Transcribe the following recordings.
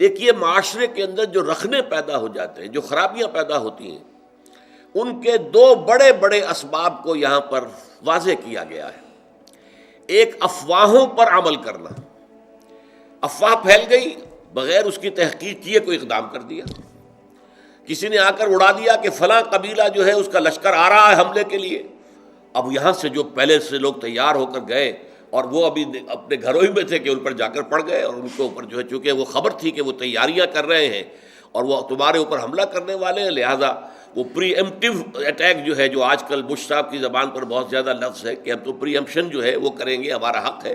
دیکھیے معاشرے کے اندر جو رخنے پیدا ہو جاتے ہیں، جو خرابیاں پیدا ہوتی ہیں، ان کے دو بڑے بڑے اسباب کو یہاں پر واضح کیا گیا ہے۔ ایک افواہوں پر عمل کرنا، افواہ پھیل گئی، بغیر اس کی تحقیق کیے کوئی اقدام کر دیا، کسی نے آ کر اڑا دیا کہ فلاں قبیلہ جو ہے اس کا لشکر آ رہا ہے حملے کے لیے۔ اب یہاں سے جو پہلے سے لوگ تیار ہو کر گئے اور وہ ابھی اپنے گھروں ہی میں تھے کہ ان پر جا کر پڑ گئے، اور ان کے اوپر جو ہے چونکہ وہ خبر تھی کہ وہ تیاریاں کر رہے ہیں اور وہ تمہارے اوپر حملہ کرنے والے ہیں، لہٰذا وہ پری ایمپٹیو اٹیک جو ہے، جو آج کل بش صاحب کی زبان پر بہت زیادہ لفظ ہے کہ ہم تو پری ایمپشن جو ہے وہ کریں گے، ہمارا حق ہے،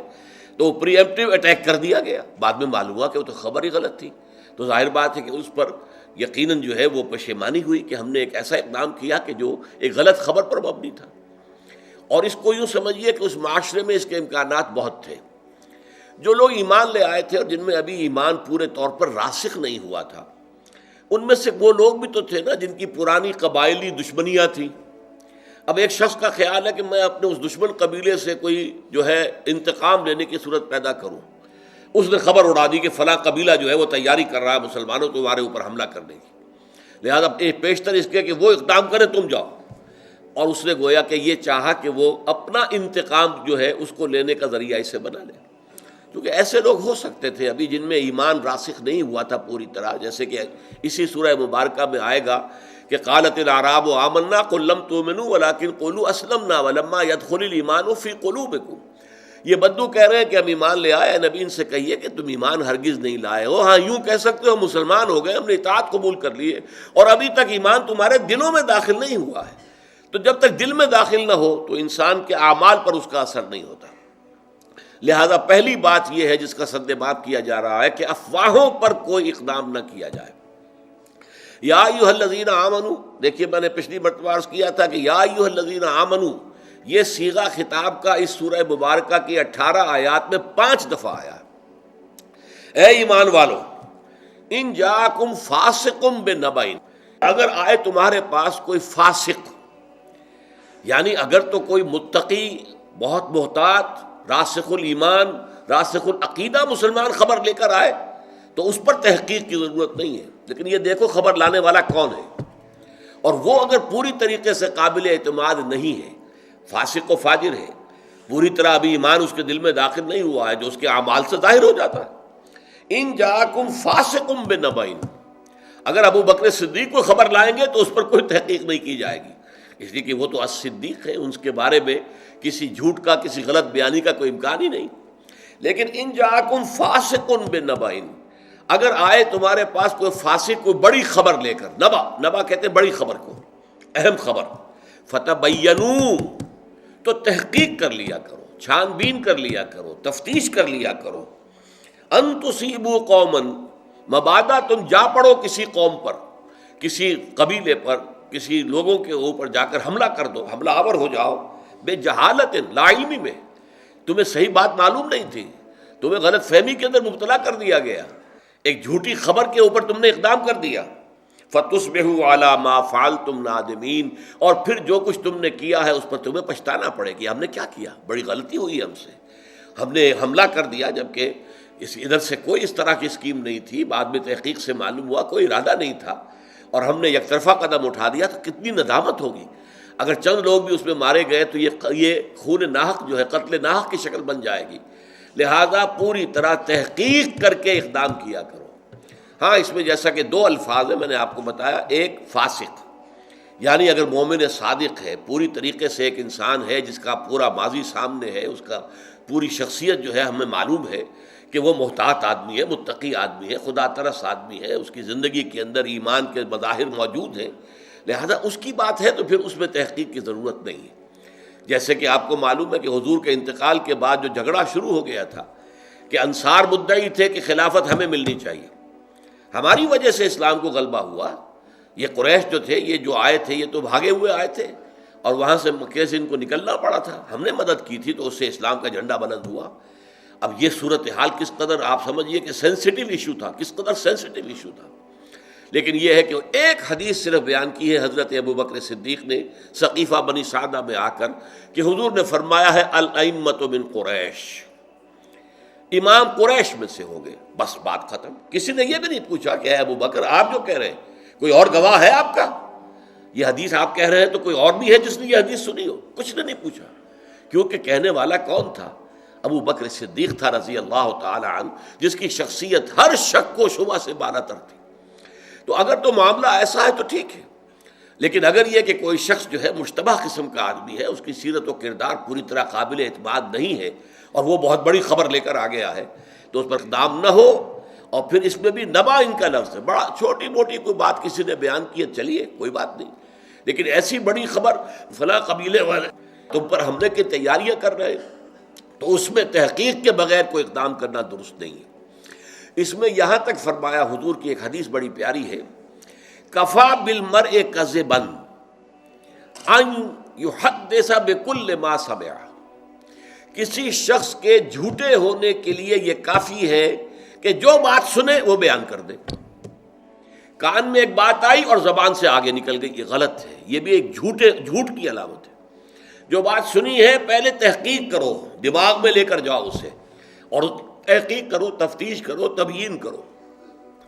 تو وہ پری ایمپٹیو اٹیک کر دیا گیا۔ بعد میں معلوم ہوا کہ وہ تو خبر ہی غلط تھی، تو ظاہر بات ہے کہ اس پر یقیناً جو ہے وہ پشیمانی ہوئی کہ ہم نے ایک ایسا اقدام کیا کہ جو ایک غلط خبر پر مبنی تھا۔ اور اس کو یوں سمجھیے کہ اس معاشرے میں اس کے امکانات بہت تھے۔ جو لوگ ایمان لے آئے تھے اور جن میں ابھی ایمان پورے طور پر راسخ نہیں ہوا تھا، ان میں سے وہ لوگ بھی تو تھے نا جن کی پرانی قبائلی دشمنیاں تھیں۔ اب ایک شخص کا خیال ہے کہ میں اپنے اس دشمن قبیلے سے کوئی جو ہے انتقام لینے کی صورت پیدا کروں، اس نے خبر اڑا دی کہ فلاں قبیلہ جو ہے وہ تیاری کر رہا ہے مسلمانوں تمہارے اوپر حملہ کرنے کی، لہذا پیشتر اس کے کہ وہ اقدام کرے، تم جاؤ۔ اور اس نے گویا کہ یہ چاہا کہ وہ اپنا انتقام جو ہے اس کو لینے کا ذریعہ اسے بنا لے، کیونکہ ایسے لوگ ہو سکتے تھے ابھی جن میں ایمان راسخ نہیں ہوا تھا پوری طرح، جیسے کہ اسی سورہ مبارکہ میں آئے گا کہ قالت الاعراب آمنا قل لم تؤمنوا ولکن قولوا اسلمنا ولما يدخل الایمان فی قلوبکم۔ یہ بدو کہہ رہے ہیں کہ ہم ایمان لے آئے، نبی ان سے کہیے کہ تم ایمان ہرگز نہیں لائے ہو، ہاں یوں کہہ سکتے ہو مسلمان ہو گئے، ہم نے اطاعت قبول کر لیے، اور ابھی تک ایمان تمہارے دلوں میں داخل نہیں ہوا ہے۔ تو جب تک دل میں داخل نہ ہو تو انسان کے اعمال پر اس کا اثر نہیں ہوتا۔ لہذا پہلی بات یہ ہے جس کا سد باب کیا جا رہا ہے کہ افواہوں پر کوئی اقدام نہ کیا جائے۔ یا ایھا الذین آمنوا، دیکھیے میں نے پچھلی مرتبہ عرض کیا تھا کہ یا ایھا الذین آمنوا یہ صیغہ خطاب کا اس سورہ مبارکہ کی 18 آیات میں 5 دفعہ آیا ہے۔ اے ایمان والو، ان جاءکم فاسق بنبأ، اگر آئے تمہارے پاس کوئی فاسق، یعنی اگر تو کوئی متقی، بہت محتاط، راسخ الایمان، راسخ العقیدہ مسلمان خبر لے کر آئے تو اس پر تحقیق کی ضرورت نہیں ہے، لیکن یہ دیکھو خبر لانے والا کون ہے، اور وہ اگر پوری طریقے سے قابل اعتماد نہیں ہے، فاسق و فاجر ہے، پوری طرح ابھی ایمان اس کے دل میں داخل نہیں ہوا ہے جو اس کے اعمال سے ظاہر ہو جاتا ہے۔ ان جاءکم فاسق بنبأ، اگر ابو بکر صدیق کو خبر لائیں گے تو اس پر کوئی تحقیق نہیں کی جائے گی، اس لیے کہ وہ تو الصدیق ہے، ان کے بارے میں کسی جھوٹ کا، کسی غلط بیانی کا کوئی امکان ہی نہیں۔ لیکن ان جاءکم فاسق بنبأ، اگر آئے تمہارے پاس کوئی فاسق کوئی بڑی خبر لے کر، نبا کہتے ہیں بڑی خبر کو، اہم خبر، فتبینوا، تو تحقیق کر لیا کرو، چھان بین کر لیا کرو، تفتیش کر لیا کرو، ان تصیبوا قوما، مبادا تم جا پڑو کسی قوم پر، کسی قبیلے پر، کسی لوگوں کے اوپر جا کر حملہ کر دو، حملہ آور ہو جاؤ، بے جہالت، لا علمی میں، تمہیں صحیح بات معلوم نہیں تھی، تمہیں غلط فہمی کے اندر مبتلا کر دیا گیا، ایک جھوٹی خبر کے اوپر تم نے اقدام کر دیا، فتصبحوا علی ما فعلتم نادمین، اور پھر جو کچھ تم نے کیا ہے اس پر تمہیں پچھتانا پڑے کہ ہم نے کیا کیا، بڑی غلطی ہوئی ہم سے، ہم نے حملہ کر دیا جبکہ ادھر سے کوئی اس طرح کی اسکیم نہیں تھی، بعد میں تحقیق سے معلوم ہوا کوئی ارادہ نہیں تھا، اور ہم نے یک طرفہ قدم اٹھا دیا، تو کتنی ندامت ہوگی۔ اگر چند لوگ بھی اس میں مارے گئے تو یہ خون ناحق جو ہے قتل ناحق کی شکل بن جائے گی، لہذا پوری طرح تحقیق کر کے اقدام کیا کرو۔ ہاں اس میں جیسا کہ 2 الفاظ ہیں، میں نے آپ کو بتایا، ایک فاسق، یعنی اگر مومن صادق ہے، پوری طریقے سے ایک انسان ہے جس کا پورا ماضی سامنے ہے، اس کا پوری شخصیت جو ہے ہمیں معلوم ہے کہ وہ محتاط آدمی ہے، متقی آدمی ہے، خدا ترس آدمی ہے، اس کی زندگی کے اندر ایمان کے مظاہر موجود ہیں، لہذا اس کی بات ہے تو پھر اس میں تحقیق کی ضرورت نہیں ہے۔ جیسے کہ آپ کو معلوم ہے کہ حضور کے انتقال کے بعد جو جھگڑا شروع ہو گیا تھا کہ انصار مدعی تھے کہ خلافت ہمیں ملنی چاہیے، ہماری وجہ سے اسلام کو غلبہ ہوا، یہ قریش جو تھے، یہ جو آئے تھے، یہ تو بھاگے ہوئے آئے تھے، اور وہاں سے مکے سے ان کو نکلنا پڑا تھا، ہم نے مدد کی تھی تو اس سے اسلام کا جھنڈا بلند ہوا۔ اب یہ صورتحال کس قدر آپ سمجھیے کہ سینسٹیو ایشو تھا، کس قدر سینسٹیو ایشو تھا، لیکن یہ ہے کہ ایک حدیث صرف بیان کی ہے حضرت ابو بکر صدیق نے ثقیفہ بنی سعدہ میں آ کر کہ حضور نے فرمایا ہے الائمۃ من قریش، امام قریش میں سے ہوں گے، بس بات ختم۔ کسی نے یہ بھی نہیں پوچھا کہ اے ابو بکر آپ جو کہہ رہے ہیں کوئی اور گواہ ہے آپ کا، یہ حدیث آپ کہہ رہے ہیں تو کوئی اور بھی ہے جس نے یہ حدیث سنی ہو؟ کچھ نے نہیں پوچھا، کیونکہ کہنے والا کون تھا؟ ابو بکر صدیق تھا رضی اللہ تعالی عنہ، جس کی شخصیت ہر شک و شبہ سے بالاتر تھی۔ تو اگر تو معاملہ ایسا ہے تو ٹھیک ہے، لیکن اگر یہ کہ کوئی شخص جو ہے مشتبہ قسم کا آدمی ہے، اس کی سیرت و کردار پوری طرح قابل اعتماد نہیں ہے، اور وہ بہت بڑی خبر لے کر آ گیا ہے، تو اس پر اقدام نہ ہو۔ اور پھر اس میں بھی نبا ان کا لفظ ہے، بڑا چھوٹی موٹی کوئی بات کسی نے بیان کی ہے، چلیے کوئی بات نہیں، لیکن ایسی بڑی خبر فلاں قبیلے والے تم پر حملے کی تیاریاں کر رہے ہیں، تو اس میں تحقیق کے بغیر کوئی اقدام کرنا درست نہیں ہے۔ اس میں یہاں تک فرمایا، حضور کی ایک حدیث بڑی پیاری ہے، کفا بالمرء کذبا ان یحدث بکل ما سمع، کسی شخص کے جھوٹے ہونے کے لیے یہ کافی ہے کہ جو بات سنے وہ بیان کر دے۔ کان میں ایک بات آئی اور زبان سے آگے نکل گئی، یہ غلط ہے، یہ بھی ایک جھوٹ کی علامت ہے۔ جو بات سنی ہے پہلے تحقیق کرو، دماغ میں لے کر جاؤ اسے، اور تحقیق کرو، تفتیش کرو، تبیین کرو۔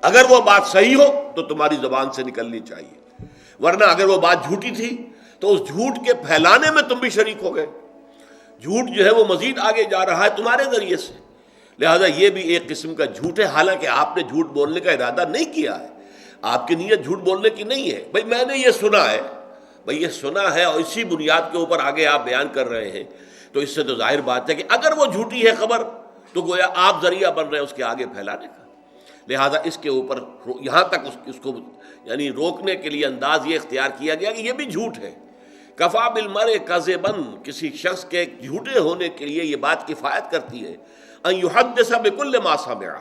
اگر وہ بات صحیح ہو تو تمہاری زبان سے نکلنی چاہیے، ورنہ اگر وہ بات جھوٹی تھی تو اس جھوٹ کے پھیلانے میں تم بھی شریک ہو گئے۔ جھوٹ جو ہے وہ مزید آگے جا رہا ہے تمہارے ذریعے سے، لہذا یہ بھی ایک قسم کا جھوٹ ہے، حالانکہ آپ نے جھوٹ بولنے کا ارادہ نہیں کیا ہے، آپ کی نیت جھوٹ بولنے کی نہیں ہے۔ بھئی میں نے یہ سنا ہے، بھئی یہ سنا ہے، اور اسی بنیاد کے اوپر آگے آپ بیان کر رہے ہیں، تو اس سے تو ظاہر بات ہے کہ اگر وہ جھوٹی ہے خبر تو گویا آپ ذریعہ بن رہے ہیں اس کے آگے پھیلانے کا۔ لہذا اس کے اوپر یہاں تک اس کو یعنی روکنے کے لیے انداز یہ اختیار کیا گیا کہ یہ بھی جھوٹ ہے۔ کفا بالمرء کذبا، کسی شخص کے جھوٹے ہونے کے لیے یہ بات کفایت کرتی ہے، ان یحدث بکل ما سمع،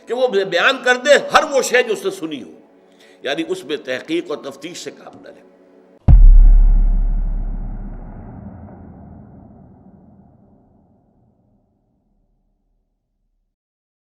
کہ وہ بیان کر دے ہر وہ شے جو اس نے سنی ہو، یعنی اس میں تحقیق اور تفتیش سے کام نہ لے۔